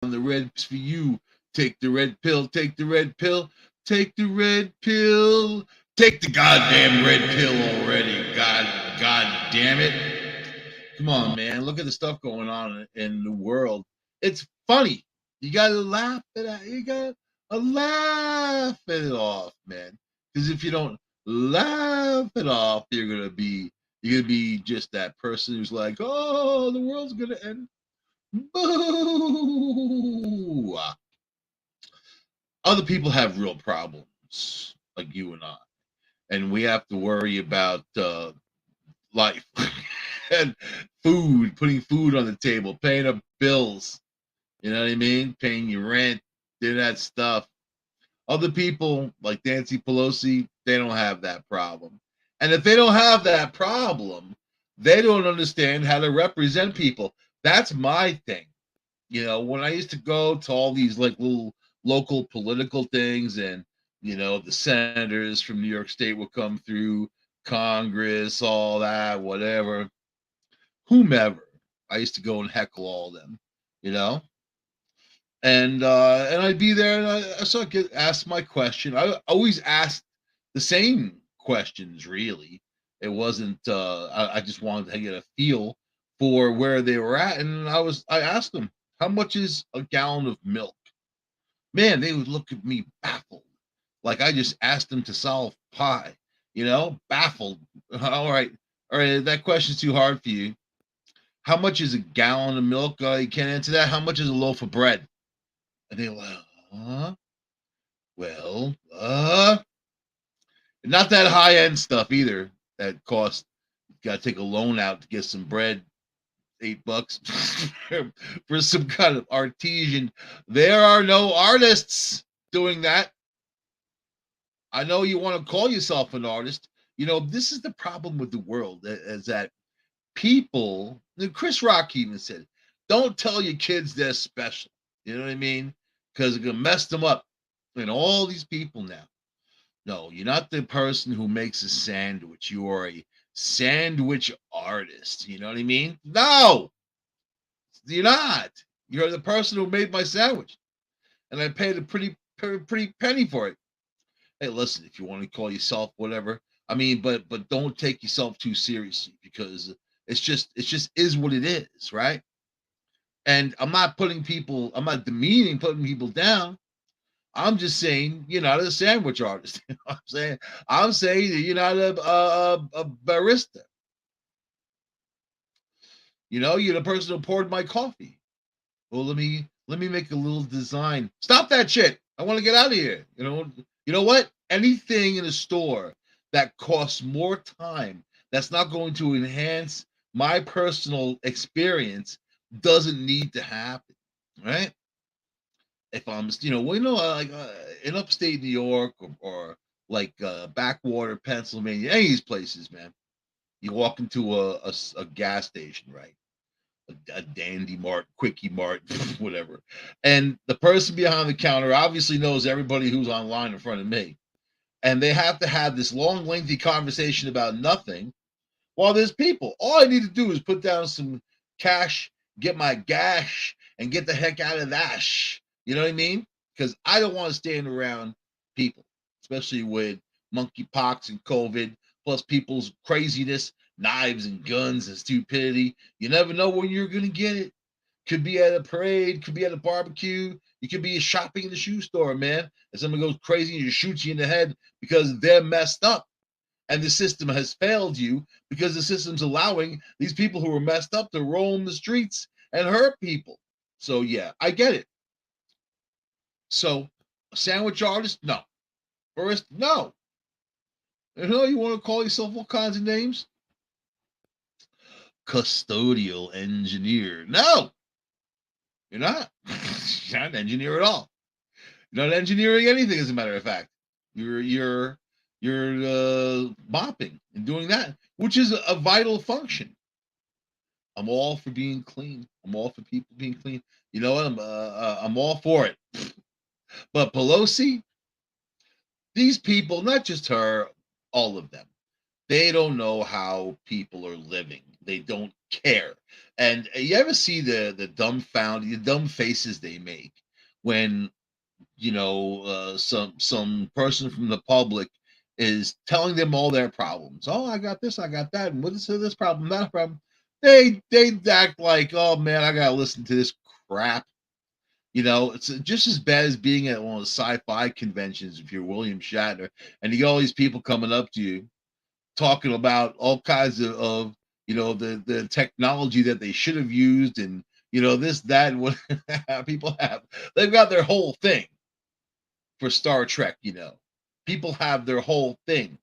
the red for you. Take the red pill. Take the red pill. Take the red pill. Take the goddamn red pill already. God damn it. Come on, man. Look at the stuff going on in the world. It's funny. You gotta laugh at it. You gotta laugh it off, man. Because if you don't laugh it off, you're gonna be just that person who's like, oh, the world's gonna end. Boo! Other people have real problems, like you and we have to worry about life and food, putting food on the table, paying up bills. You know what I mean? Paying your rent, do that stuff. Other people like Nancy Pelosi, they don't have that problem. And if they don't have that problem, they don't understand how to represent people. That's my thing. When I used to go to all these like little local political things, and the senators from New York State would come through, Congress, all that, whatever, whomever. I used to go and heckle all of them, you know, and I'd be there, and so I get asked my question. I always asked the same questions. Really, it wasn't. I just wanted to get a feel for where they were at, and I asked them, how much is a gallon of milk? Man, they would look at me baffled, like I just asked them to solve pie. Baffled. All right, that question's too hard for you. How much is a gallon of milk? You can't answer that. How much is a loaf of bread? And they're like, well, not that high end stuff either. That costs, got to take a loan out to get some bread, $8 for some kind of artesian. There are no artists doing that. I know you want to call yourself an artist. This is the problem with the world, is that people, Chris Rock even said, don't tell your kids they're special. You know what I mean? Because it can mess them up. And all these people now. No, you're not the person who makes a sandwich. You are a sandwich artist. You know what I mean? No, you're not. You're the person who made my sandwich. And I paid a pretty penny for it. Hey, listen, if you want to call yourself whatever, I mean, but don't take yourself too seriously, because it's just is what it is, right? And I'm not demeaning, putting people down. I'm just saying you're not a sandwich artist. I'm saying that you're not a barista. You're the person who poured my coffee. Well, let me make a little design. Stop that shit. I want to get out of here. You know what? Anything in a store that costs more time, that's not going to enhance my personal experience, doesn't need to happen, right? If I'm, like in upstate New York, or like backwater Pennsylvania, any of these places, man, you walk into a gas station, right? A Dandy Mart, Quickie Mart, whatever. And the person behind the counter obviously knows everybody who's online in front of me. And they have to have this long, lengthy conversation about nothing while there's people. All I need to do is put down some cash, get my gash, and get the heck out of that. You know what I mean? Because I don't want to stand around people, especially with monkeypox and COVID, plus people's craziness, knives and guns and stupidity. You never know when you're going to get it. Could be at a parade, could be at a barbecue. You could be shopping in the shoe store, man. And someone goes crazy and just shoots you in the head because they're messed up. And the system has failed you because the system's allowing these people who are messed up to roam the streets and hurt people. So, yeah, I get it. So, a sandwich artist? No. Barista? No. You want to call yourself all kinds of names? Custodial engineer? No, you're not. You're not an engineer at all. You're not engineering anything, as a matter of fact. You're mopping and doing that, which is a vital function. I'm all for being clean. I'm all for people being clean. You know what? I'm all for it. But Pelosi, these people, not just her, all of them, they don't know how people are living. They don't care. And you ever see the dumbfounded, the dumb faces they make when some person from the public is telling them all their problems. Oh, I got this, I got that, and what is this problem, that problem? They act like, oh man, I gotta listen to this crap. It's just as bad as being at one of the sci-fi conventions if you're William Shatner and you get all these people coming up to you talking about all kinds of the technology that they should have used, and this, that, and what people have. They've got their whole thing for Star Trek. People have their whole thing.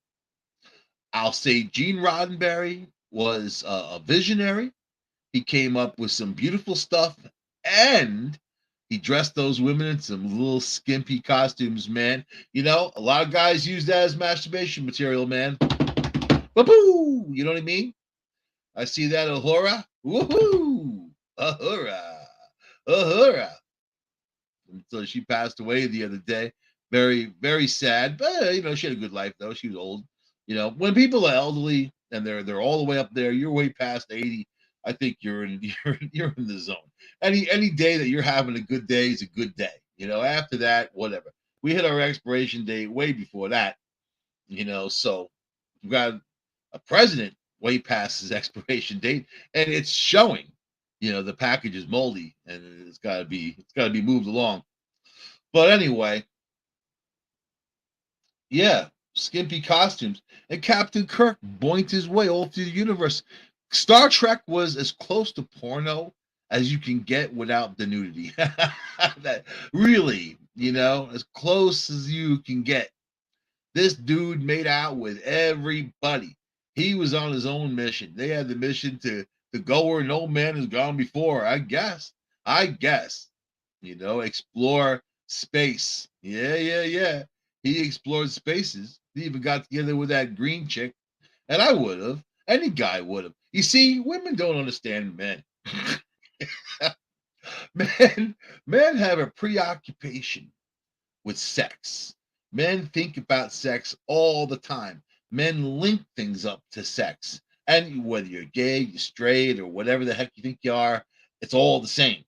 I'll say Gene Roddenberry was a visionary. He came up with some beautiful stuff, and he dressed those women in some little skimpy costumes, man. A lot of guys use that as masturbation material, man. Ba-boo! You know what I mean? I see that Uhura. Woohoo! Uhura! Uhura! So she passed away the other day. Very, very sad. But she had a good life though. She was old. When people are elderly and they're all the way up there, you're way past 80. I think you're in you're in the zone. Any day that you're having a good day is a good day. After that, whatever. We hit our expiration date way before that. So we've got a president way past his expiration date, and it's showing. The package is moldy, and it's got to be moved along. But anyway, yeah, skimpy costumes, and Captain Kirk boinked his way all through the universe. Star Trek was as close to porno as you can get without the nudity. That really, as close as you can get. This dude made out with everybody. He was on his own mission. They had the mission to go where no man has gone before, I guess. Explore space. Yeah. He explored spaces. He even got together with that green chick. And I would have. Any guy would have. You see, women don't understand men. Men have a preoccupation with sex. Men think about sex all the time. Men link things up to sex. And whether you're gay, you're straight, or whatever the heck you think you are, it's all the same.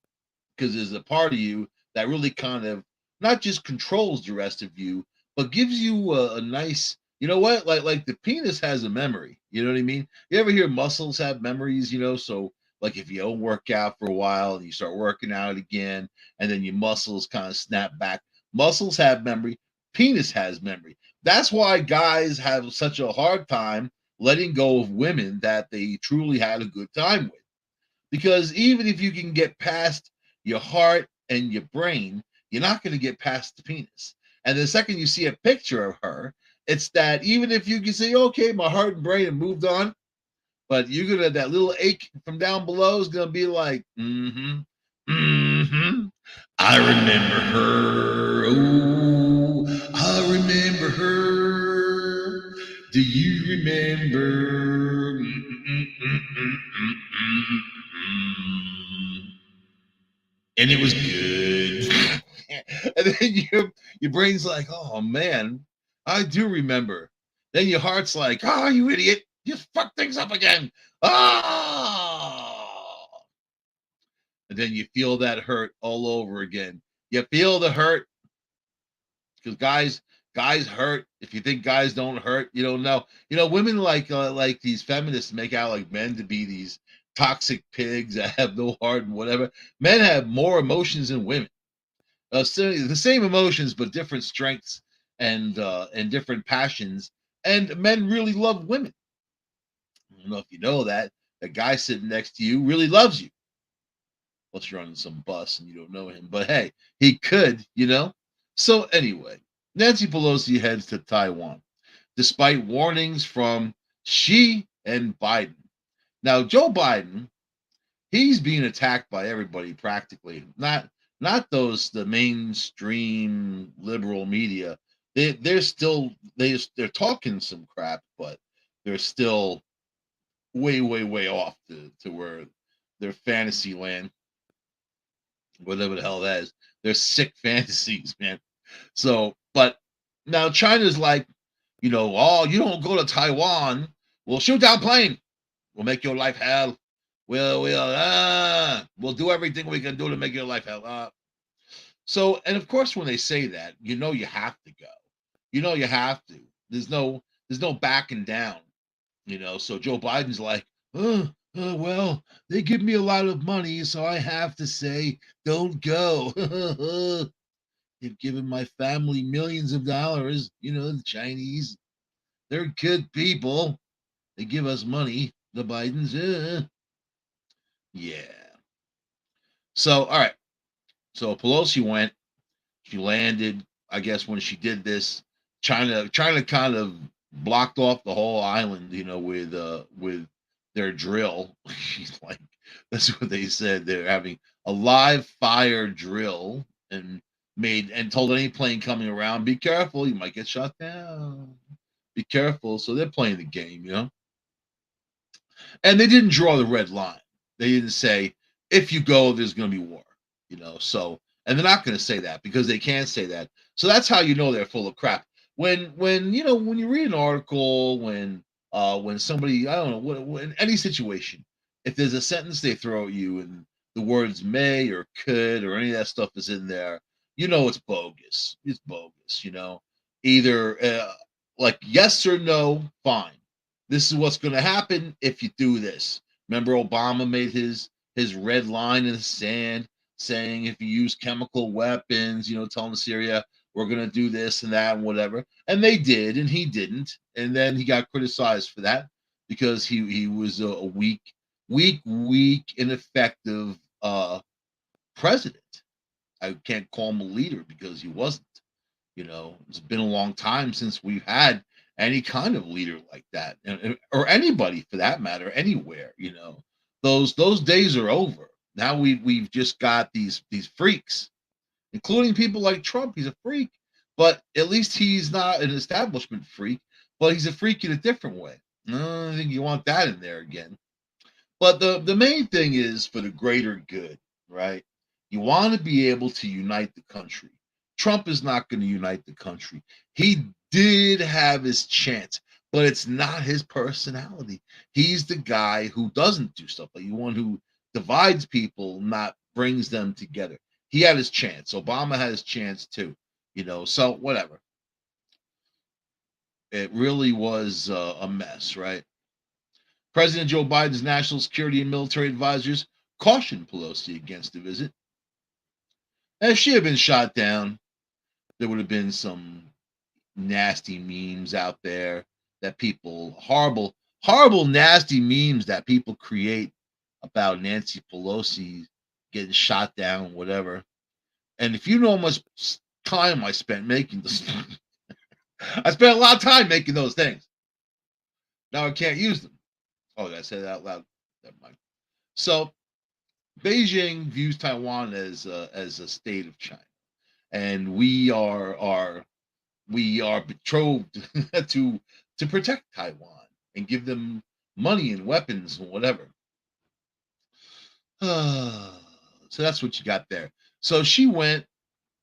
Because there's a part of you that really kind of not just controls the rest of you, but gives you a nice, what? Like the penis has a memory. You know what I mean? You ever hear muscles have memories, So like if you don't work out for a while and you start working out again, and then your muscles kind of snap back. Muscles have memory. Penis has memory. That's why guys have such a hard time letting go of women that they truly had a good time with. Because even if you can get past your heart and your brain, you're not going to get past the penis. And the second you see a picture of her, it's that even if you can say, okay, my heart and brain have moved on, but that little ache from down below is gonna be like, I remember her. Oh, I remember her. Do you remember? And it was good. And then your brain's like, oh man, I do remember. Then your heart's like, oh, you idiot, you fucked things up again. Ah. And then you feel that hurt all over again. You feel the hurt because guys hurt. If you think guys don't hurt, you don't know. Women like these feminists make out like men to be these toxic pigs that have no heart and whatever. Men have more emotions than women. So the same emotions, but different strengths and different passions. And men really love women. I don't know if you know that. The guy sitting next to you really loves you. Unless you're on some bus and you don't know him. But hey, he could, So anyway, Nancy Pelosi heads to Taiwan, despite warnings from Xi and Biden. Now, Joe Biden, he's being attacked by everybody practically. Not the mainstream liberal media. They're talking some crap, but they're still way off to where their fantasy land, whatever the hell that is. They're sick fantasies, man. So, but now China's like, oh, you don't go to Taiwan, we'll shoot down plane. We'll make your life hell. We'll do everything we can do to make your life hell. So, and of course, when they say that, you have to go. You have to. There's no backing down. So Joe Biden's like, well, they give me a lot of money, so I have to say, don't go. They've given my family millions of dollars. The Chinese, they're good people. They give us money. The Bidens, yeah. So, all right. So Pelosi went. She landed. I guess when she did this, China kind of blocked off the whole island. With their drill. She's like, that's what they said. They're having a live fire drill and told any plane coming around, be careful, you might get shot down. Be careful. So they're playing the game. And they didn't draw the red line. They didn't say, if you go, there's going to be war. So, and they're not going to say that because they can't say that. So that's how they're full of crap. When you read an article, when somebody, I don't know, in any situation, if there's a sentence they throw at you and the words may or could or any of that stuff is in there, it's bogus. It's bogus. Either like yes or no, fine. This is what's going to happen if you do this. Remember, Obama made his red line in the sand, saying if you use chemical weapons, telling Syria we're going to do this and that and whatever, and they did, and he didn't, and then he got criticized for that because he was a weak, ineffective president. I can't call him a leader because he wasn't. It's been a long time since we've had any kind of leader like that, or anybody for that matter, anywhere. Those days are over. Now we've just got these freaks, including people like Trump. He's a freak, but at least he's not an establishment freak. But he's a freak in a different way. I don't think you want that in there again. But the main thing is for the greater good, right? You want to be able to unite the country. Trump is not going to unite the country. He did have his chance, but it's not his personality. He's the guy who doesn't do stuff like the one who divides people, not brings them together. He had his chance. Obama had his chance too, so whatever. It really was a mess, right? President Joe Biden's national security and military advisors cautioned Pelosi against the visit. If she had been shot down, there would have been some nasty memes out there that people, horrible, nasty memes that people create about Nancy Pelosi getting shot down, whatever. And if you know how much time I spent making this, I spent a lot of time making those things. Now I can't use them. Oh, did I say that out loud? Never mind. So Beijing views Taiwan as a state of China, and we are betrothed to protect Taiwan and give them money and weapons and whatever. So that's what you got there. So she went.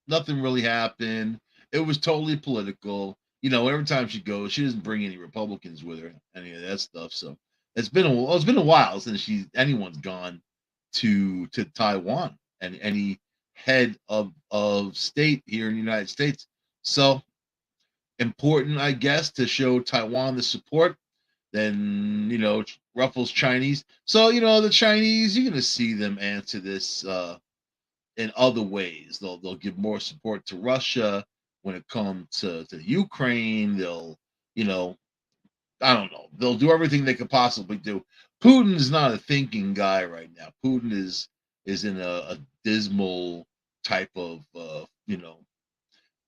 Nothing really happened. It was totally political. Every time she goes, she doesn't bring any Republicans with her, any of that stuff. So it's been a while since anyone's gone to Taiwan and any head of state here in the United States. So important, I guess, to show Taiwan the support. Then ruffles Chinese. So the Chinese, you're gonna see them answer this in other ways. They'll give more support to Russia when it comes to Ukraine. They'll I don't know. They'll do everything they could possibly do. Putin's not a thinking guy right now. Putin is in a dismal type of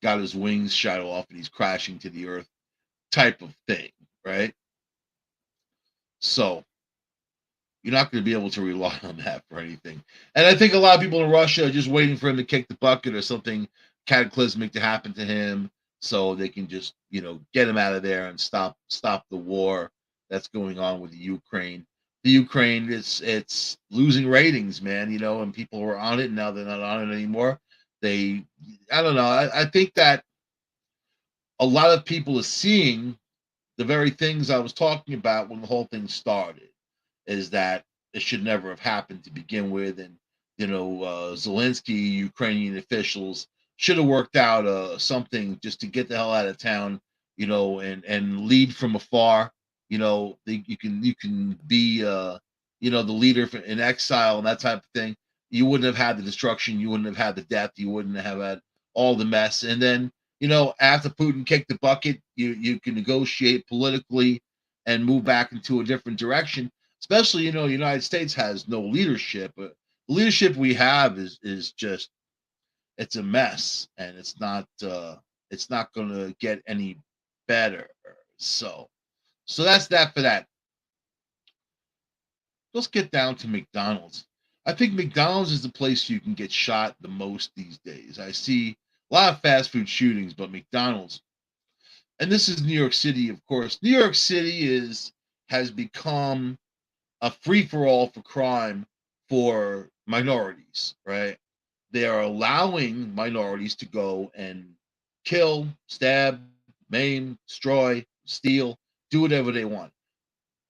got his wings shot off and he's crashing to the earth type of thing, right? So you're not going to be able to rely on that for anything. And I think a lot of people in Russia are just waiting for him to kick the bucket or something cataclysmic to happen to him so they can just, get him out of there and stop the war that's going on with the Ukraine. The Ukraine, it's losing ratings, man, and people were on it and now they're not on it anymore. I don't know. I think that a lot of people are seeing the very things I was talking about when the whole thing started. is that it should never have happened to begin with, and Zelensky, Ukrainian officials should have worked out something just to get the hell out of town, and lead from afar. You can be the leader in exile and that type of thing. You wouldn't have had the destruction, you wouldn't have had the death, you wouldn't have had all the mess. And then after Putin kicked the bucket, you can negotiate politically and move back into a different direction. Especially, the United States has no leadership. The leadership we have is just, it's a mess, and it's not going to get any better. So that's that for that. Let's get down to McDonald's. I think McDonald's is the place you can get shot the most these days. I see a lot of fast food shootings, but McDonald's, and this is New York City, of course. New York City has become a free for all for crime for minorities, right? They are allowing minorities to go and kill, stab, maim, destroy, steal, do whatever they want.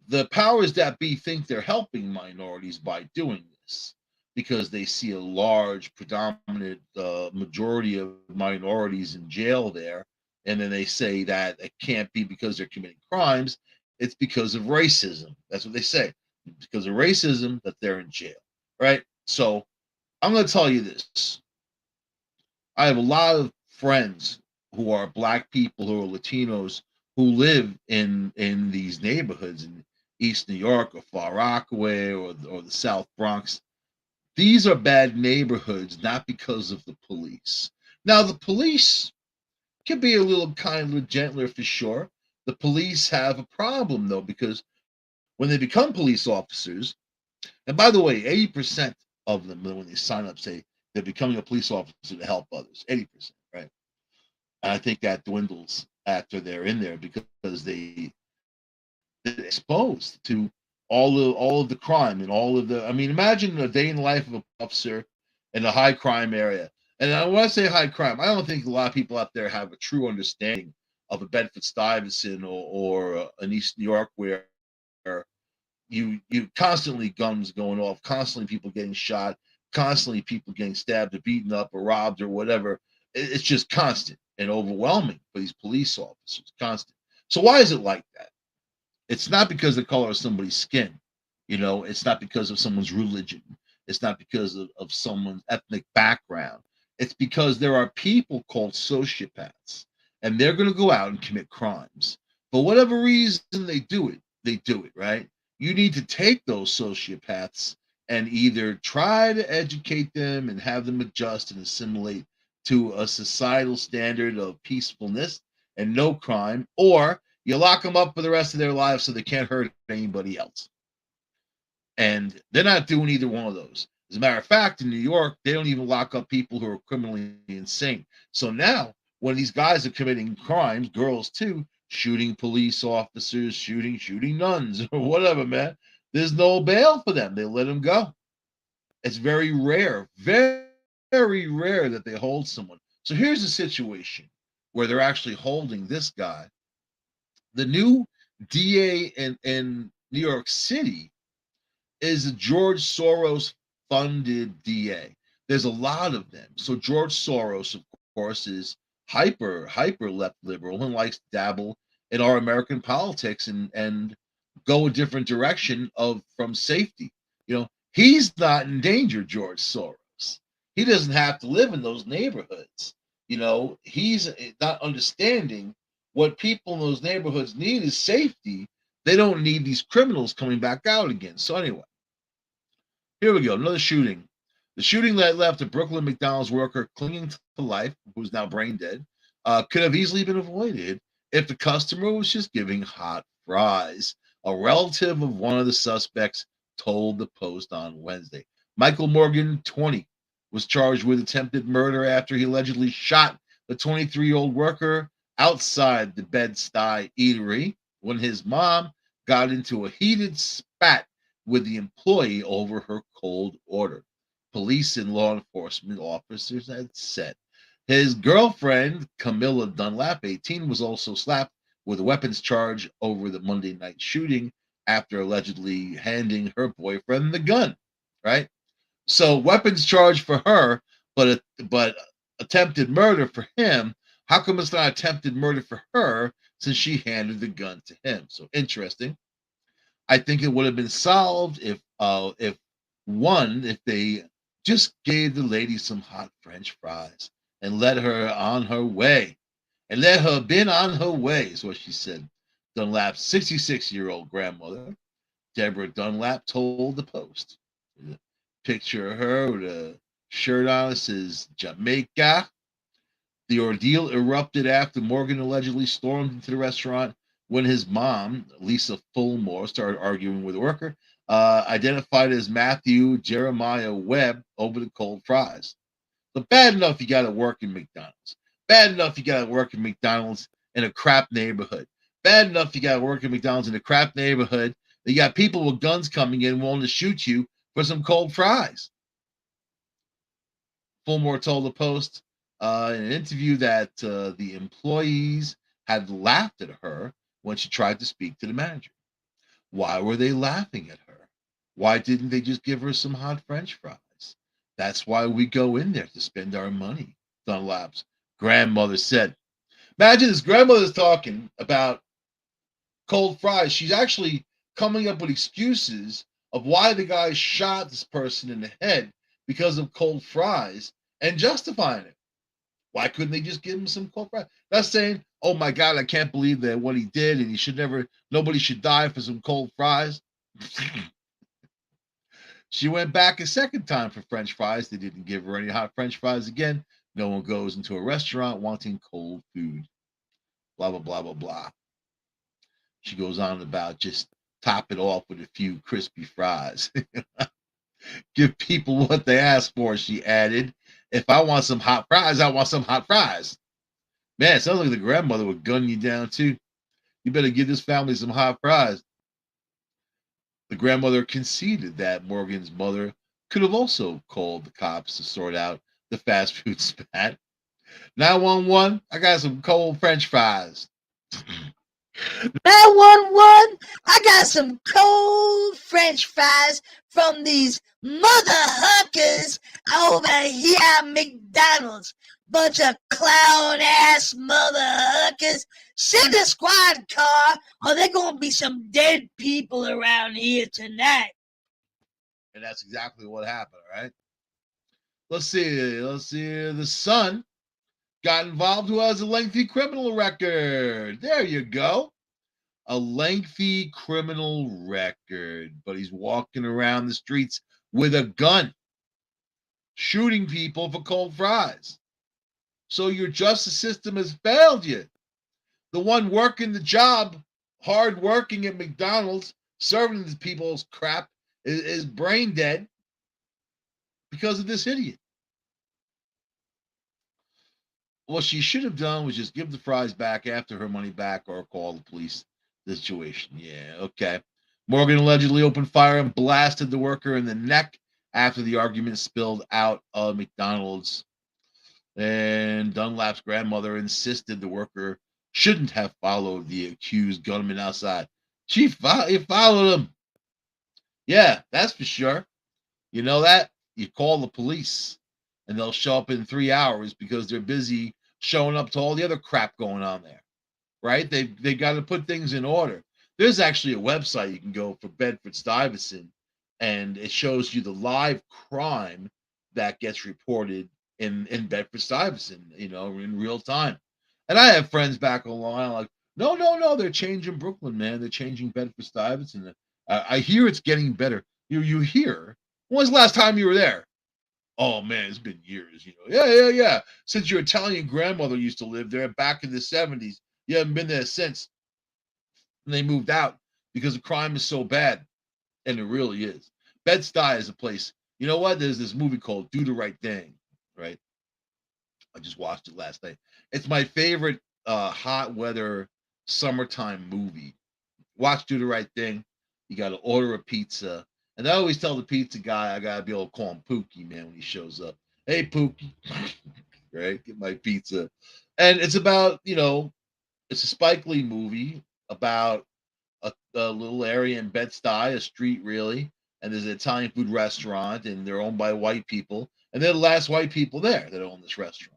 The powers that be think they're helping minorities by doing this because they see a large, predominant majority of minorities in jail there. And then they say that it can't be because they're committing crimes. It's because of racism. That's what they say. Because of racism that they're in jail, right? So I'm going to tell you this. I have a lot of friends who are Black people, who are Latinos, who live in these neighborhoods in East New York or Far Rockaway or the South Bronx. These are bad neighborhoods, not because of the police. Now, the police can be a little kinder, gentler for sure. The police have a problem, though, because when they become police officers, and by the way, 80% of them, when they sign up, say they're becoming a police officer to help others. 80%, right? And I think that dwindles after they're in there because they're exposed to all of the crime and all of the. I mean, imagine a day in the life of an officer in a high crime area. And when I say high crime, I don't think a lot of people out there have a true understanding of a Bedford Stuyvesant or an East New York where you constantly guns going off, constantly people getting shot, constantly people getting stabbed or beaten up or robbed or whatever. It's just constant and overwhelming for these police officers, constant. So why is it like that? It's not because of the color of somebody's skin. It's not because of someone's religion. It's not because of someone's ethnic background. It's because there are people called sociopaths, and they're going to go out and commit crimes. For whatever reason they do it, right? You need to take those sociopaths and either try to educate them and have them adjust and assimilate to a societal standard of peacefulness and no crime, or you lock them up for the rest of their lives so they can't hurt anybody else. And they're not doing either one of those. As a matter of fact, in New York, they don't even lock up people who are criminally insane. So now, when these guys are committing crimes, girls too, shooting police officers, shooting nuns, or whatever, man, there's no bail for them. They let them go. It's very rare, very, very rare that they hold someone. So here's a situation where they're actually holding this guy. The new DA in New York City is a George Soros funded DA. There's a lot of them. So George Soros, of course, is hyper left liberal and likes to dabble in our American politics and go a different direction from safety. He's not in danger, George Soros. He doesn't have to live in those neighborhoods. He's not understanding what people in those neighborhoods need is safety. They don't need these criminals coming back out again. So anyway, here we go. Another shooting. The shooting that left a Brooklyn McDonald's worker clinging to life, who's now brain dead, could have easily been avoided if the customer was just giving hot fries. A relative of one of the suspects told the Post on Wednesday. Michael Morgan, 20, was charged with attempted murder after he allegedly shot the 23-year-old worker outside the Bed-Stuy eatery when his mom got into a heated spat with the employee over her cold order. Police and law enforcement officers had said. His girlfriend, Camilla Dunlap, 18, was also slapped with a weapons charge over the Monday night shooting after allegedly handing her boyfriend the gun, right? So weapons charge for her, but attempted murder for him. How come it's not attempted murder for her since she handed the gun to him? So interesting. I think it would have been solved if they just gave the lady some hot French fries and let her on her way. And let her been on her way, is what she said. Dunlap's 66-year-old grandmother, Deborah Dunlap, told the Post. Picture of her with a shirt on that says Jamaica. The ordeal erupted after Morgan allegedly stormed into the restaurant when his mom, Lisa Fulmore, started arguing with a worker, identified as Matthew Jeremiah Webb, over the cold fries. So bad enough you got to work in McDonald's. Bad enough you got to work in McDonald's in a crap neighborhood. Bad enough you got to work in McDonald's in a crap neighborhood. You got people with guns coming in willing to shoot you for some cold fries. Fulmore told the Post in an interview that the employees had laughed at her when she tried to speak to the manager. Why were they laughing at her? Why didn't they just give her some hot French fries? That's why we go in there to spend our money, Dunlap's grandmother said. Imagine this grandmother's talking about cold fries. She's actually coming up with excuses of why the guy shot this person in the head because of cold fries and justifying it. Why couldn't they just give him some cold fries? Not saying, oh my God, I can't believe that what he did and he should never, nobody should die for some cold fries. She went back a second time for French fries. They didn't give her any hot French fries again. No one goes into a restaurant wanting cold food. Blah, blah, blah, blah, blah. She goes on about just top it off with a few crispy fries. Give people what they ask for, she added. If I want some hot fries, I want some hot fries. Man, it sounds like the grandmother would gun you down too. You better give this family some hot fries. The grandmother conceded that Morgan's mother could have also called the cops to sort out the fast food spat. 911, I got some cold French fries. 911, I got some cold French fries from these mother huckers over here at McDonald's. Bunch of clown ass mother huckers. Send a squad car or there's going to be some dead people around here tonight. And that's exactly what happened, all right? Let's see. The son got involved who has a lengthy criminal record. There you go. A lengthy criminal record, but he's walking around the streets with a gun, shooting people for cold fries. So your justice system has failed you. The one working the job, hard working at McDonald's, serving these people's crap, is brain dead because of this idiot. What she should have done was just give the fries back after her money back or call the police situation. Yeah, okay. Morgan allegedly opened fire and blasted the worker in the neck after the argument spilled out of McDonald's. And Dunlap's grandmother insisted the worker shouldn't have followed the accused gunman outside. He followed him. Yeah, that's for sure. You know that? You call the police and they'll show up in 3 hours because they're busy showing up to all the other crap going on there. Right? They got to put things in order. There's actually a website you can go for Bedford-Stuyvesant, and it shows you the live crime that gets reported in Bedford-Stuyvesant, in real time. And I have friends back on Long Island like, no, they're changing Brooklyn, man. They're changing Bedford-Stuyvesant. I hear it's getting better. You hear? When was the last time you were there? Oh man, it's been years. Yeah. Since your Italian grandmother used to live there back in the 70s. You haven't been there since. And they moved out because the crime is so bad. And it really is. Bed-Stuy is a place. You know what? There's this movie called Do the Right Thing, right? I just watched it last night. It's my favorite hot weather summertime movie. Watch Do the Right Thing. You got to order a pizza. And I always tell the pizza guy I got to be able to call him Pookie, man, when he shows up. Hey, Pookie. Right? Get my pizza. And it's about, it's a Spike Lee movie about a little area in Bed-Stuy, a street really, and there's an Italian food restaurant, and they're owned by white people, and they're the last white people there that own this restaurant.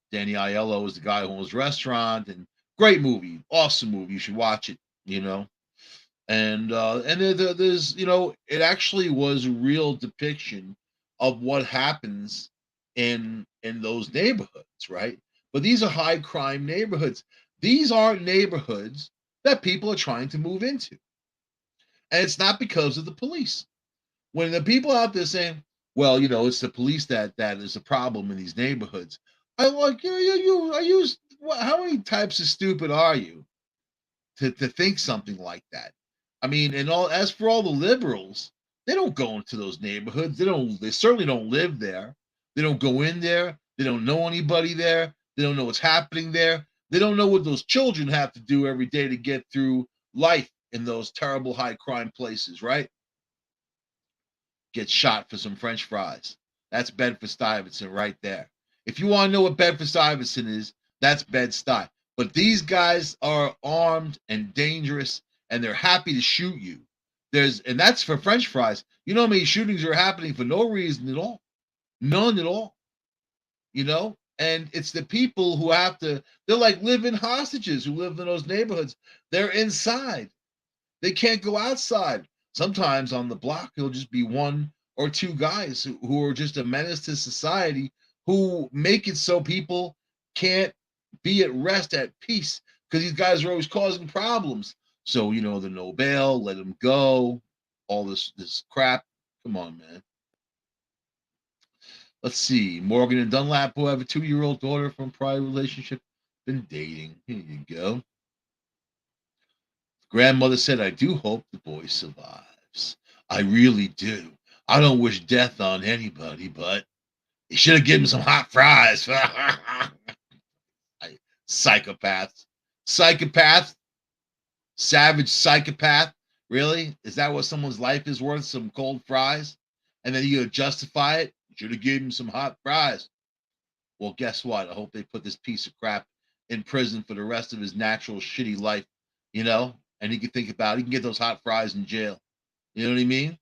Danny Aiello is the guy who owns the restaurant, and great movie, awesome movie. You should watch it. And there's it actually was a real depiction of what happens in those neighborhoods, right? But these are high crime neighborhoods. These aren't neighborhoods that people are trying to move into, and it's not because of the police. When the people out there saying, "Well, it's the police that is a problem in these neighborhoods," I like how many types of stupid are you to think something like that? I mean, as for all the liberals, they don't go into those neighborhoods. They certainly don't live there. They don't go in there. They don't know anybody there. They don't know what's happening there. They don't know what those children have to do every day to get through life in those terrible high crime places, right? Get shot for some French fries. That's Bedford-Stuyvesant right there. If you want to know what Bedford-Stuyvesant is, that's Bed-Stuy. But these guys are armed and dangerous, and they're happy to shoot you. And that's for French fries. You know how many shootings are happening for no reason at all? None at all. And it's the people who they're like living hostages who live in those neighborhoods. They're inside. They can't go outside. Sometimes on the block, there'll just be one or two guys who are just a menace to society, who make it so people can't be at rest, at peace, because these guys are always causing problems. So, the no bail, let them go, all this crap. Come on, man. Let's see. Morgan and Dunlap, who have a 2-year-old daughter from prior relationship, been dating. Here you go. Grandmother said, "I do hope the boy survives. I really do. I don't wish death on anybody, but you should have given him some hot fries." Psychopath. Savage psychopath. Really? Is that what someone's life is worth? Some cold fries? And then you justify it? You should have given him some hot fries. Well, guess what? I hope they put this piece of crap in prison for the rest of his natural shitty life, and he can think about it. He can get those hot fries in jail. You know what I mean?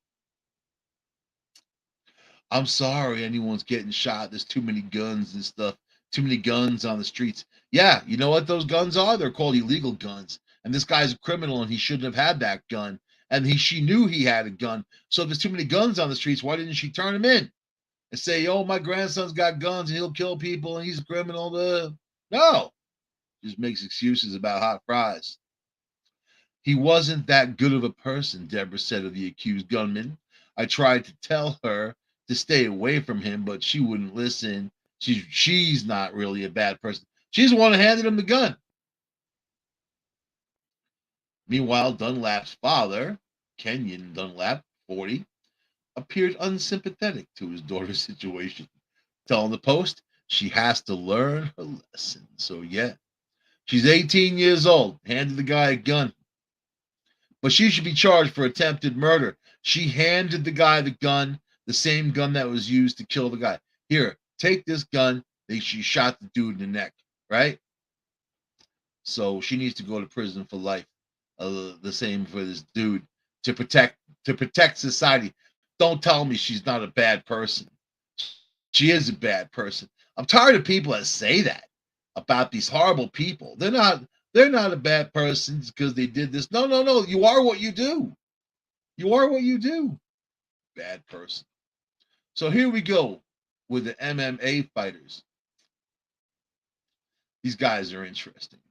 I'm sorry anyone's getting shot. There's too many guns and stuff. Too many guns on the streets. Yeah, you know what those guns are? They're called illegal guns. And this guy's a criminal, and he shouldn't have had that gun. And she knew he had a gun. So if there's too many guns on the streets, why didn't she turn him in and say, "Oh, my grandson's got guns and he'll kill people and he's a criminal"? No. Just makes excuses about hot fries. "He wasn't that good of a person," Deborah said of the accused gunman. "I tried to tell her to stay away from him, but she wouldn't listen. She's not really a bad person. She's the one who handed him the gun." Meanwhile, Dunlap's father, Kenyon Dunlap, 40, appeared unsympathetic to his daughter's situation, telling the Post she has to learn her lesson. So, yeah, she's 18 years old, handed the guy a gun. But she should be charged for attempted murder. She handed the guy the gun, the same gun that was used to kill the guy. "Here, take this gun." She shot the dude in the neck, right? So she needs to go to prison for life. The same for this dude, to protect society. Don't tell me she's not a bad person. She is a bad person. I'm tired of people that say that about these horrible people. They're not a bad person because they did this. No. You are what you do. You are what you do. Bad person. So here we go with the MMA fighters. These guys are interesting.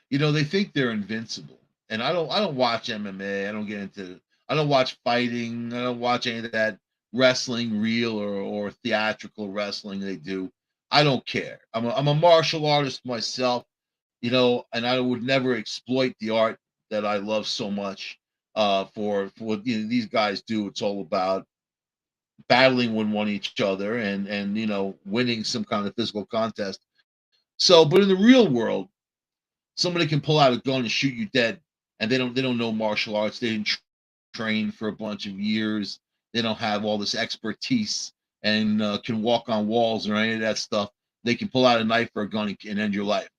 They think they're invincible. And I don't watch MMA. I don't watch fighting. I don't watch any of that wrestling, real or theatrical wrestling they do. I don't care. I'm a martial artist myself, and I would never exploit the art that I love so much for what these guys do. It's all about battling with each other and winning some kind of physical contest. So, but in the real world, somebody can pull out a gun and shoot you dead. And they don't know martial arts. They didn't train for a bunch of years. They don't have all this expertise and can walk on walls or any of that stuff. They can pull out a knife or a gun and end your life,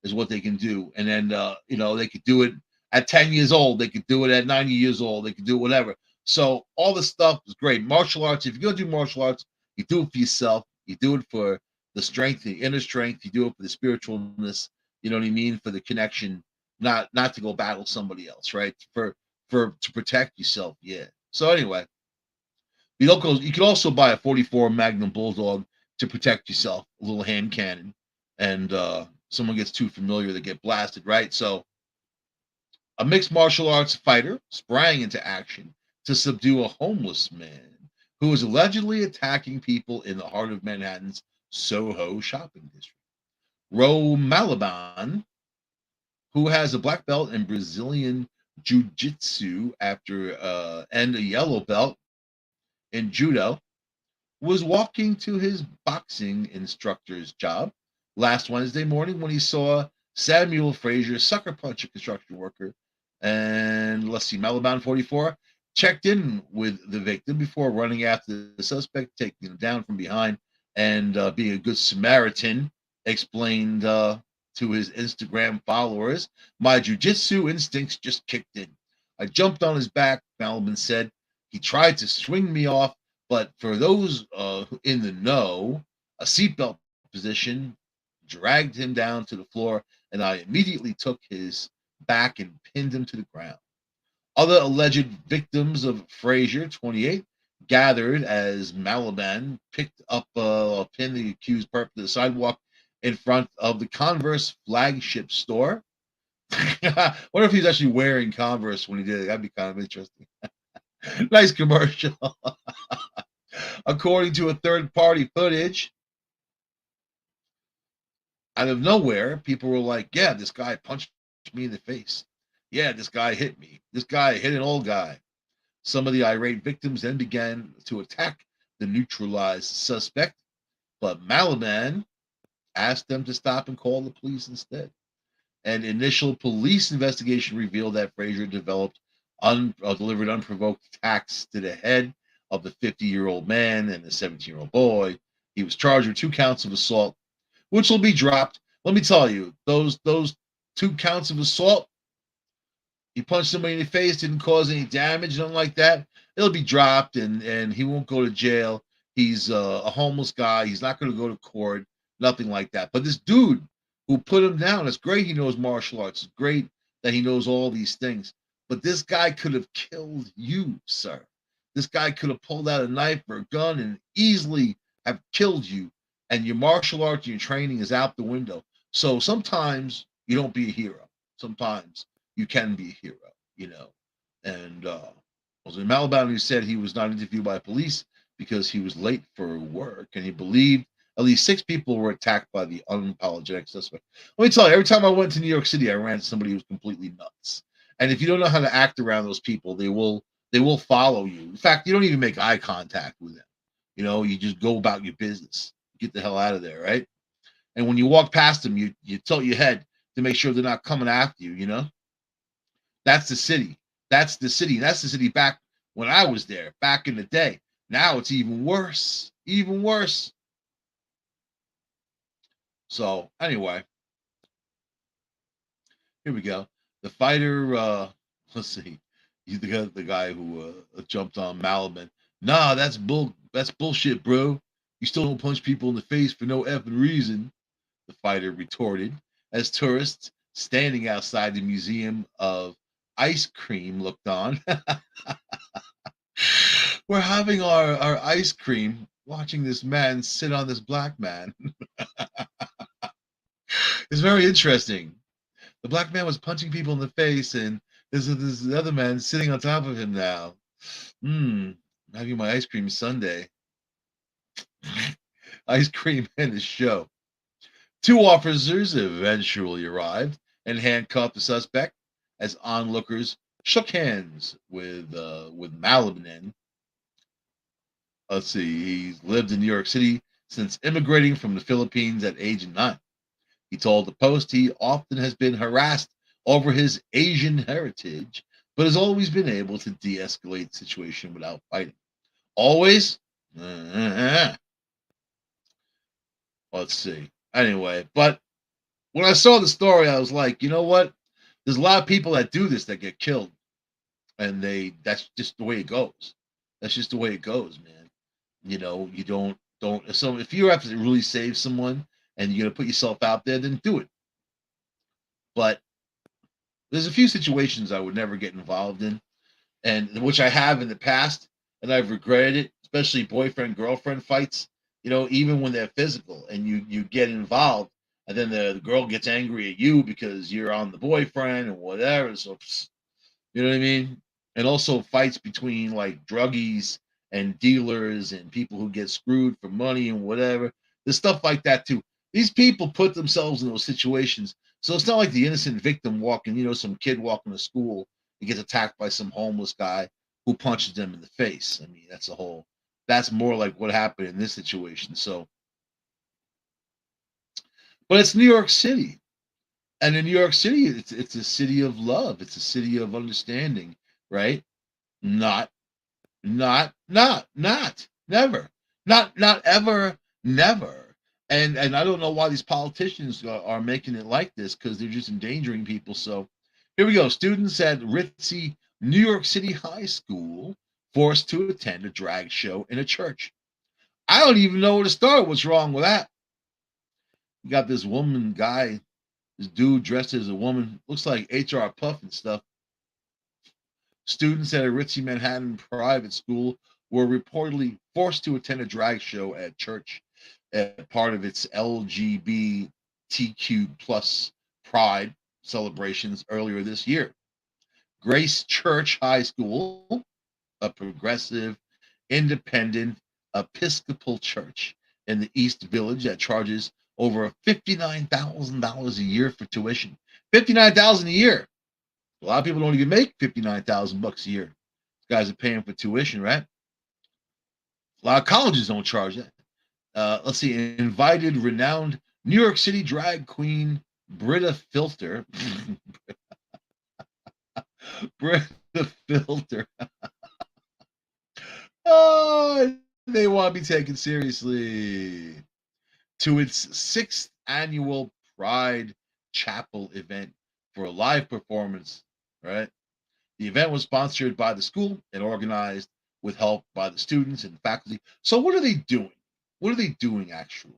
is what they can do. And then they could do it At 10 years old, they could do it. At 90 years old, they could do whatever. So all this stuff is great. Martial arts, if you're going to do martial arts, you do it for yourself. You do it for the strength, the inner strength. You do it for the spiritualness. You know what I mean? For the connection, not to go battle somebody else, right? To protect yourself. Yeah. So anyway, you can also buy a 44 Magnum Bulldog to protect yourself, a little hand cannon, and someone gets too familiar, they get blasted, right? So a mixed martial arts fighter sprang into action to subdue a homeless man who was allegedly attacking people in the heart of Manhattan's Soho shopping district. Ro Malaban, who has a black belt in Brazilian Jiu-Jitsu and a yellow belt in Judo, was walking to his boxing instructor's job last Wednesday morning when he saw Samuel Frazier sucker punch a construction worker. And let's see, Malaban 44 checked in with the victim before running after the suspect, taking him down from behind and being a good Samaritan, explained to his Instagram followers, "My jiu-jitsu instincts just kicked in. I jumped on his back," Malaban said. "He tried to swing me off, but for those in the know, a seatbelt position dragged him down to the floor, and I immediately took his back and pinned him to the ground." Other alleged victims of Frazier, 28, gathered as Malaban picked up a pin the accused perp to the sidewalk in front of the Converse flagship store. I wonder if he's actually wearing Converse when he did it. That'd be kind of interesting. Nice commercial. According to a third-party footage, out of nowhere, people were like, "Yeah, this guy punched me in the face. Yeah, this guy hit me. This guy hit an old guy." Some of the irate victims then began to attack the neutralized suspect, but Malaban asked them to stop and call the police instead. An initial police investigation revealed that Frazier delivered unprovoked attacks to the head of the 50-year-old man and the 17-year-old boy. He was charged with 2 counts of assault, which will be dropped. Let me tell you, those 2 counts of assault, he punched somebody in the face, didn't cause any damage, nothing like that. It'll be dropped, and he won't go to jail. He's a homeless guy. He's not going to go to court, nothing like that. But this dude who put him down, it's great he knows martial arts. It's great that he knows all these things. But this guy could have killed you, sir. This guy could have pulled out a knife or a gun and easily have killed you. And your martial arts, your training is out the window. So sometimes you don't be a hero. Sometimes you can be a hero, you know. And was it Malaban who said he was not interviewed by police because he was late for work, and he believed at least 6 people were attacked by the unapologetic suspect. Let me tell you, every time I went to New York City, I ran into somebody who was completely nuts. And if you don't know how to act around those people, they will follow you. In fact, you don't even make eye contact with them. You know, you just go about your business. Get the hell out of there, right? And when you walk past them, you tilt your head to make sure they're not coming after you, you know? That's the city. That's the city. That's the city back when I was there, back in the day. Now it's even worse. Even worse. So, anyway. Here we go. The fighter, let's see. He's the guy who jumped on Malaban. "Nah, that's bullshit, bro. You still don't punch people in the face for no effing reason," the fighter retorted, as tourists standing outside the Museum of Ice Cream looked on. "We're having our ice cream, watching this man sit on this black man." It's very interesting. The black man was punching people in the face, and there's this other man sitting on top of him now. I'm having my ice cream sundae. Ice cream and a show. 2 officers eventually arrived and handcuffed the suspect as onlookers shook hands with Malaban. Let's see, he's lived in New York City since immigrating from the Philippines at age 9. He told the Post he often has been harassed over his Asian heritage, but has always been able to de-escalate the situation without fighting. Always? Let's see. Anyway, but when I saw the story, I was like, you know what? There's a lot of people that do this that get killed, and that's just the way it goes. That's just the way it goes, man. You don't. So if you have to really save someone and you're gonna put yourself out there, then do it. But there's a few situations I would never get involved in, and which I have in the past, and I've regretted it, especially boyfriend girlfriend fights. Even when they're physical, and you get involved, and then the girl gets angry at you because you're on the boyfriend and whatever. So, you know what I mean? And also fights between like druggies and dealers and people who get screwed for money and whatever. There's stuff like that too. These people put themselves in those situations. So it's not like the innocent victim walking, some kid walking to school and gets attacked by some homeless guy who punches them in the face. I mean, that's more like what happened in this situation. So, but it's New York City. And in New York City, it's a city of love. It's a city of understanding, right? Not, never, not ever, never. And I don't know why these politicians are making it like this, because they're just endangering people. So here we go. Students at ritzy New York City high school forced to attend a drag show in a church. I don't even know where to start. What's wrong with that? You got this this dude dressed as a woman, looks like HR Puff and stuff. Students at a ritzy Manhattan private school were reportedly forced to attend a drag show at church as part of its LGBTQ plus pride celebrations earlier this year. Grace Church High School, a progressive, independent Episcopal church in the East Village that charges over $59,000 a year for tuition. $59,000 a year. A lot of people don't even make $59,000 a year. These guys are paying for tuition, right? A lot of colleges don't charge that. Let's see. Invited renowned New York City drag queen Britta Filter. Britta Filter. Oh, they want to be taken seriously. To its 6th annual Pride Chapel event for a live performance, right? The event was sponsored by the school and organized with help by the students and faculty. So what are they doing? What are they doing actually?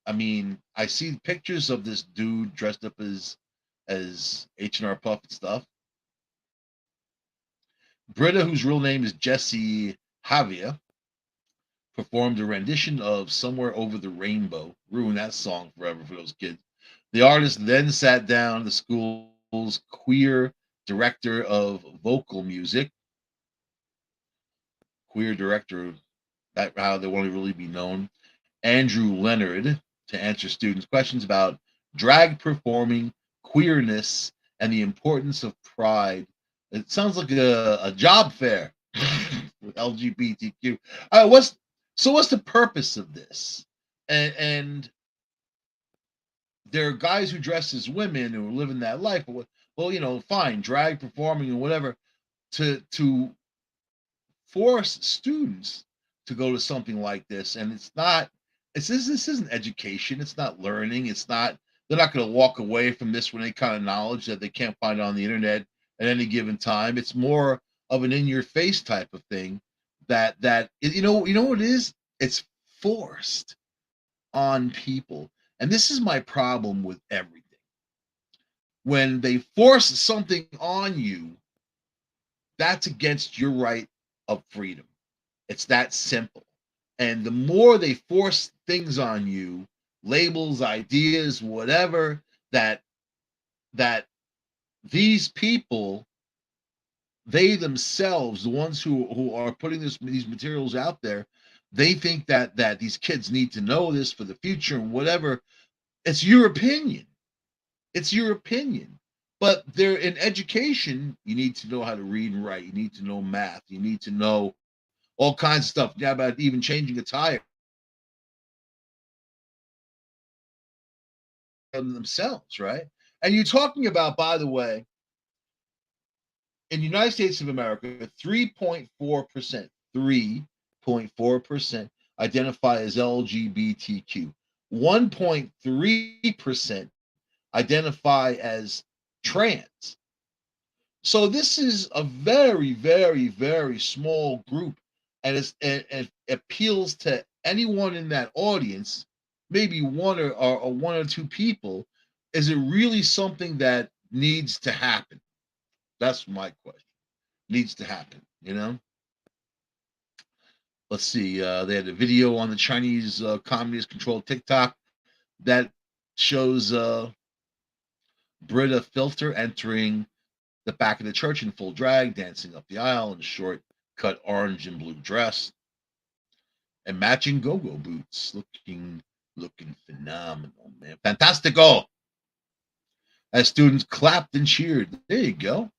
I mean, I see pictures of this dude dressed up as H&R Puff and stuff. Britta, whose real name is Jessie Javier, performed a rendition of Somewhere Over the Rainbow. Ruined that song forever for those kids. The artist then sat down the school's queer director of vocal music. Queer director, that how they want to really be known, Andrew Leonard, to answer students' questions about drag performing, queerness, and the importance of pride. It sounds like a job fair with LGBTQ. What's the purpose of this? And there are guys who dress as women who are living that life. Well, fine, drag performing and whatever, to force students to go to something like this. And this isn't education. It's not learning. They're not going to walk away from this with any kind of knowledge that they can't find on the internet at any given time. It's more of an in-your-face type of thing that what it is? It's forced on people. And this is my problem with everything. When they force something on you, that's against your right of freedom. It's that simple. And the more they force things on you, labels, ideas, whatever, that these people, they themselves, the ones who are putting these materials out there, they think that these kids need to know this for the future and whatever. It's your opinion. It's your opinion. But they're in education, you need to know how to read and write. You need to know math. You need to know all kinds of stuff. Yeah, about even changing a tire themselves, right? And you're talking about, by the way, in the United States of America, 3.4% identify as LGBTQ. 1.3% identify as trans. So this is a very, very, very small group, and it appeals to anyone in that audience, maybe or one or two people. Is it really something that needs to happen? That's my question. Needs to happen, you know? Let's see. They had a video on the Chinese communist-controlled TikTok that shows Brita Filter entering the back of the church in full drag, dancing up the aisle in a short cut orange and blue dress and matching go-go boots, looking phenomenal, man. Fantastico. As students clapped and cheered. There you go.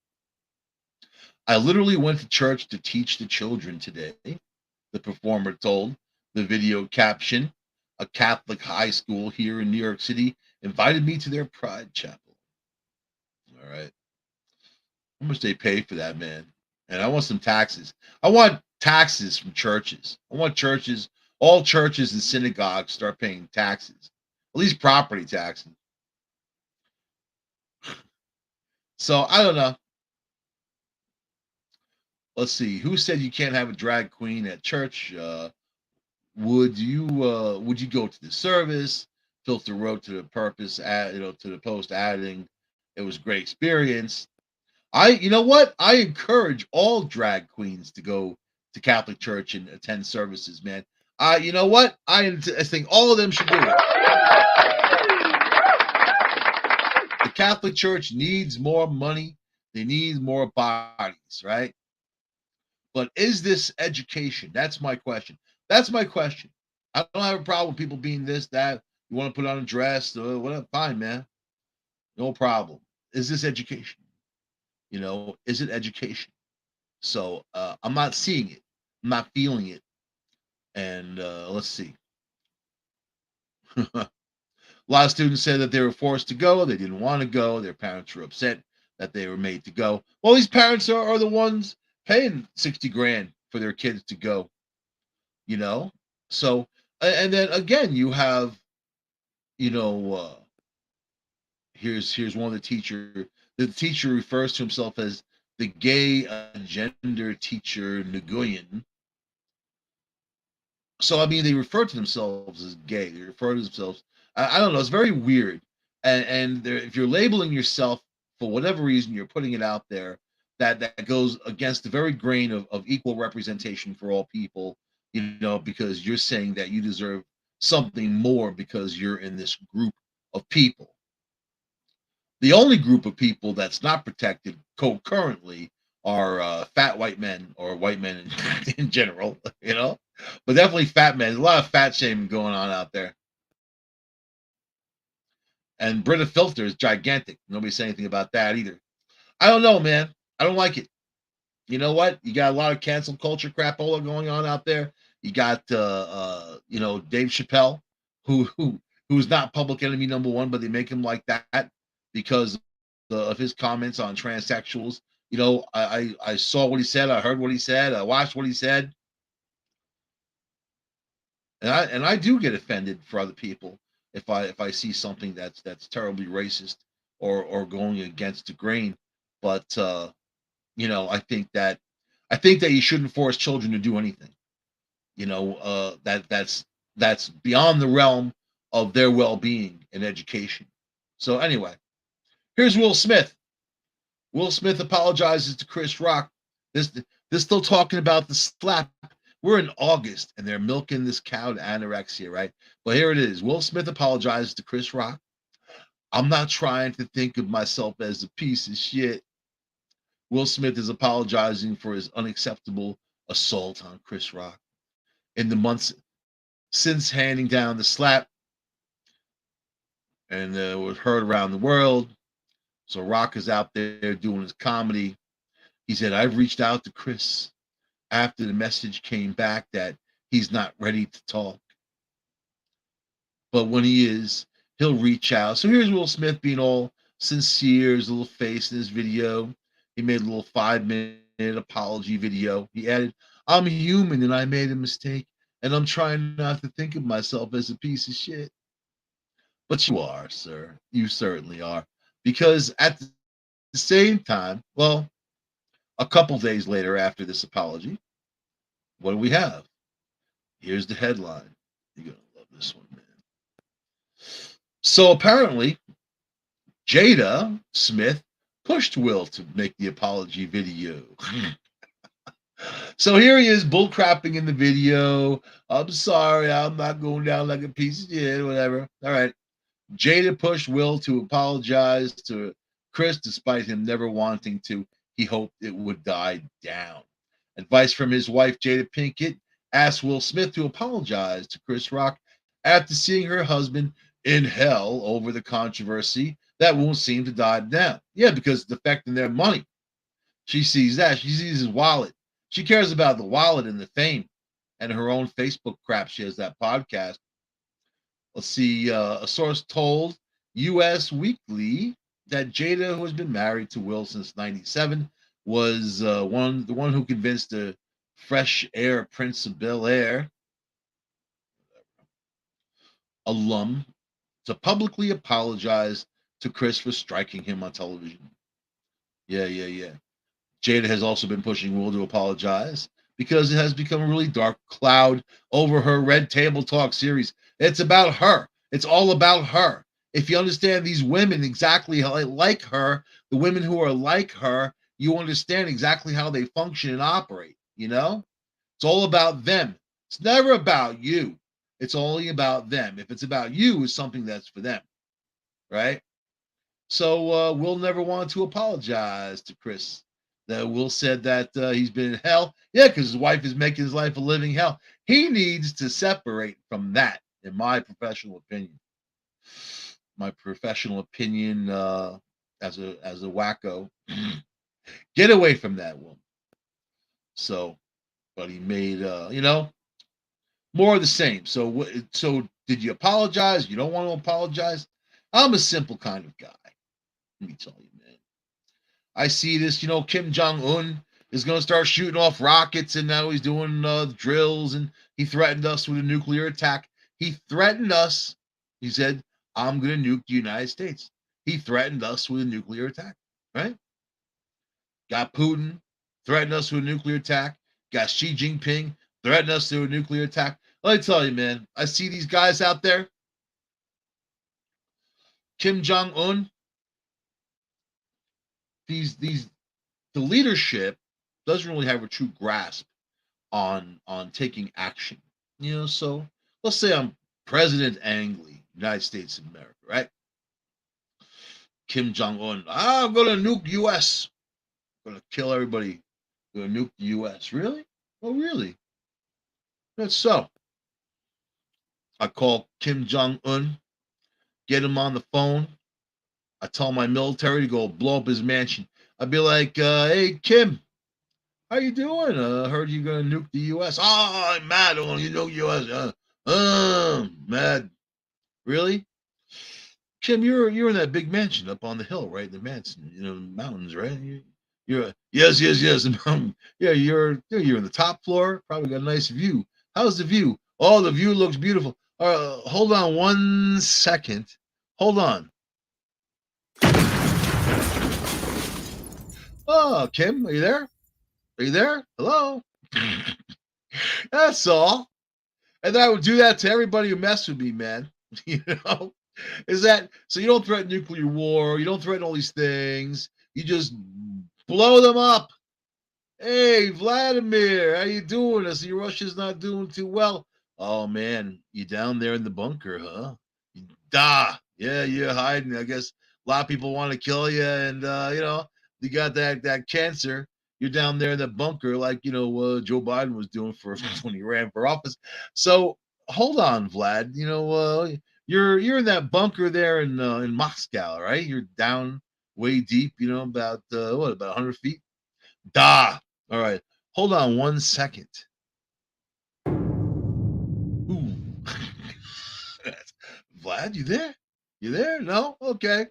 I literally went to church to teach the children today, the performer told the video caption. A Catholic high school here in New York City invited me to their Pride Chapel. All right. How much they pay for that, man? And I want some taxes. I want taxes from churches. I want churches, all churches and synagogues start paying taxes, at least property taxes. So I don't know. Let's see. Who said you can't have a drag queen at church? Would you go to the service? Filter wrote to the purpose, to the post, adding, "It was a great experience." You know what? I encourage all drag queens to go to Catholic church and attend services, man. You know what? I think all of them should do it. The Catholic Church needs more money. They need more bodies, right? But is this education? That's my question. That's my question. I don't have a problem with people being this, that. You want to put on a dress, whatever, fine, man. No problem. Is this education? Is it education? So I'm not seeing it. I'm not feeling it. And let's see. A lot of students said that they were forced to go. They didn't want to go. Their parents were upset that they were made to go. Well, these parents are the ones paying 60 grand for their kids to go. So, and then again, you have, here's one of the teacher. The teacher refers to himself as the gay gender teacher Nguyen. So I mean, they refer to themselves as gay. They refer to themselves. I don't know. It's very weird. And if you're labeling yourself for whatever reason, you're putting it out there that goes against the very grain of equal representation for all people. Because you're saying that you deserve something more because you're in this group of people. The only group of people that's not protected currently are fat white men or white men in general, but definitely fat men. There's a lot of fat shaming going on out there. And Brita Filter is gigantic. Nobody's saying anything about that either. I don't know, man. I don't like it. You know what? You got a lot of cancel culture crapola going on out there. You got Dave Chappelle, who's not public enemy number one, but they make him like that because of his comments on transsexuals. I saw what he said, I heard what he said, I watched what he said, and I do get offended for other people if I see something that's terribly racist or going against the grain. But I think that you shouldn't force children to do anything. That's beyond the realm of their well-being and education. So anyway, here's Will Smith. Will Smith apologizes to Chris Rock. This still talking about the slap. We're in August and they're milking this cow to anorexia, right? But here it is. Will Smith apologizes to Chris Rock. I'm not trying to think of myself as a piece of shit. Will Smith is apologizing for his unacceptable assault on Chris Rock. In the months since handing down the slap, and was heard around the world. So Rock is out there doing his comedy. He said, "I've reached out to Chris after the message came back that he's not ready to talk. But when he is, he'll reach out." So here's Will Smith being all sincere, his little face in this video. He made a little 5-minute apology video. He added, "I'm human and I made a mistake, and I'm trying not to think of myself as a piece of shit." But you are, sir. You certainly are. Because at the the same time, well, a couple days later after this apology, what do we have? Here's the headline. You're going to love this one, man. So apparently, Jada Smith pushed Will to make the apology video. So here he is bullcrapping in the video. I'm sorry, I'm not going down like a piece of shit, whatever. All right. Jada pushed Will to apologize to Chris despite him never wanting to. He hoped it would die down. Advice from his wife, Jada Pinkett, asked Will Smith to apologize to Chris Rock after seeing her husband in hell over the controversy that won't seem to die down. Yeah, because it's affecting their money. She sees that. She sees his wallet. She cares about the wallet and the fame and her own Facebook crap. She has that podcast. Let's see. A source told U.S. Weekly that Jada, who has been married to Will since '97, was the one who convinced the Fresh Air Prince of Bel-Air alum to publicly apologize to Chris for striking him on television. Yeah. Jada has also been pushing Will to apologize because it has become a really dark cloud over her Red Table Talk series. It's about her. It's all about her. If you understand these women exactly like her, the women who are like her, you understand exactly how they function and operate, you know? It's all about them. It's never about you. It's only about them. If it's about you, it's something that's for them, right? So Will never wanted to apologize to Chris. Will said that he's been in hell. Yeah, because his wife is making his life a living hell. He needs to separate from that, in my professional opinion. My professional opinion as a wacko. Get away from that woman. So, but he made more of the same. So did you apologize? You don't want to apologize? I'm a simple kind of guy. Let me tell you, man. I see this, Kim Jong-un is going to start shooting off rockets, and now he's doing drills, and he threatened us with a nuclear attack. He threatened us. He said, I'm going to nuke the United States. He threatened us with a nuclear attack, right? Got Putin, threatened us with a nuclear attack. Got Xi Jinping, threatened us with a nuclear attack. Let me tell you, man, I see these guys out there. Kim Jong-un, the leadership doesn't really have a true grasp on taking action. So let's say I'm President Ang Lee, United States of America, right? Kim Jong-un, I'm gonna nuke US. I'm gonna kill everybody. I'm gonna nuke the US. Really? Oh, really? That's so. I call Kim Jong-un, get him on the phone. I tell my military to go blow up his mansion. I'd be like, hey, Kim, how you doing? Heard you're going to nuke the U.S. Oh, I'm mad. Oh, you know U.S. Mad. Really? Kim, you're in that big mansion up on the hill, right? The mansion, the mountains, right? You're yes. Yeah, you're in the top floor. Probably got a nice view. How's the view? Oh, the view looks beautiful. Hold on 1 second. Hold on. Oh, Kim, are you there? Are you there? Hello? That's all. And then I would do that to everybody who messed with me, man. Is that so? You don't threaten nuclear war. You don't threaten all these things. You just blow them up. Hey, Vladimir, how you doing? I see Russia's not doing too well. Oh, man, you down there in the bunker, huh? Yeah, you're hiding. I guess a lot of people want to kill you, and you got that cancer. You're down there in the bunker, like Joe Biden was doing when he ran for office. So hold on, Vlad. You're in that bunker there in Moscow, right? You're down way deep. About 100 feet. All right. Hold on 1 second. Ooh. Vlad, you there? You there? No? Okay.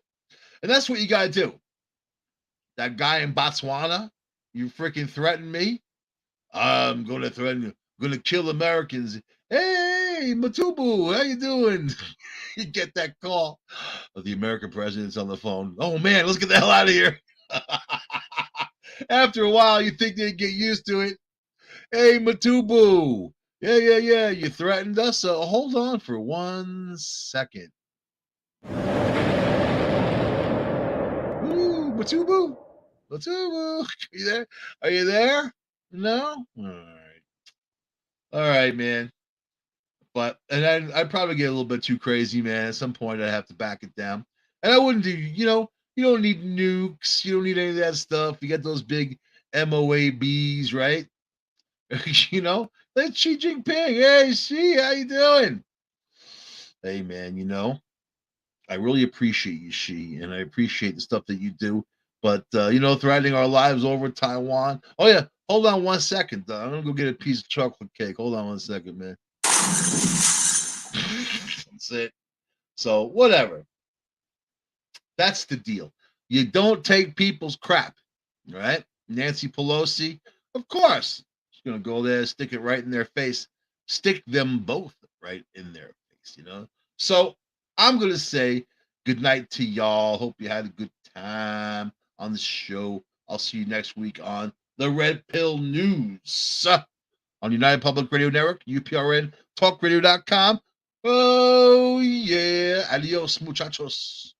And that's what you got to do. That guy in Botswana, you freaking threaten me? I'm going to threaten you. I'm going to kill Americans. Hey, Matubu, how you doing? You get that call. The American president's on the phone. Oh, man, let's get the hell out of here. After a while, you think they'd get used to it. Hey, Matubu. Yeah. You threatened us, so hold on for 1 second. Ooh, Matubu. Matubu. You there? Are you there? No? All right, man. But and I'd probably get a little bit too crazy, man. At some point, I'd have to back it down. And I wouldn't do, you don't need nukes. You don't need any of that stuff. You got those big MOABs, right? Like Xi Jinping. Hey, Xi, how you doing? Hey, man, I really appreciate you, Xi, and I appreciate the stuff that you do. But, threatening our lives over Taiwan. Oh, yeah. Hold on 1 second. I'm going to go get a piece of chocolate cake. Hold on 1 second, man. That's it. So, whatever. That's the deal. You don't take people's crap, right? Nancy Pelosi, of course, she's going to go there, stick it right in their face, stick them both right in their face, So I'm going to say good night to y'all. Hope you had a good time on the show. I'll see you next week on the Red Pill News on United Public Radio Network, UPRN, talkradio.com. Oh, yeah. Adios, muchachos.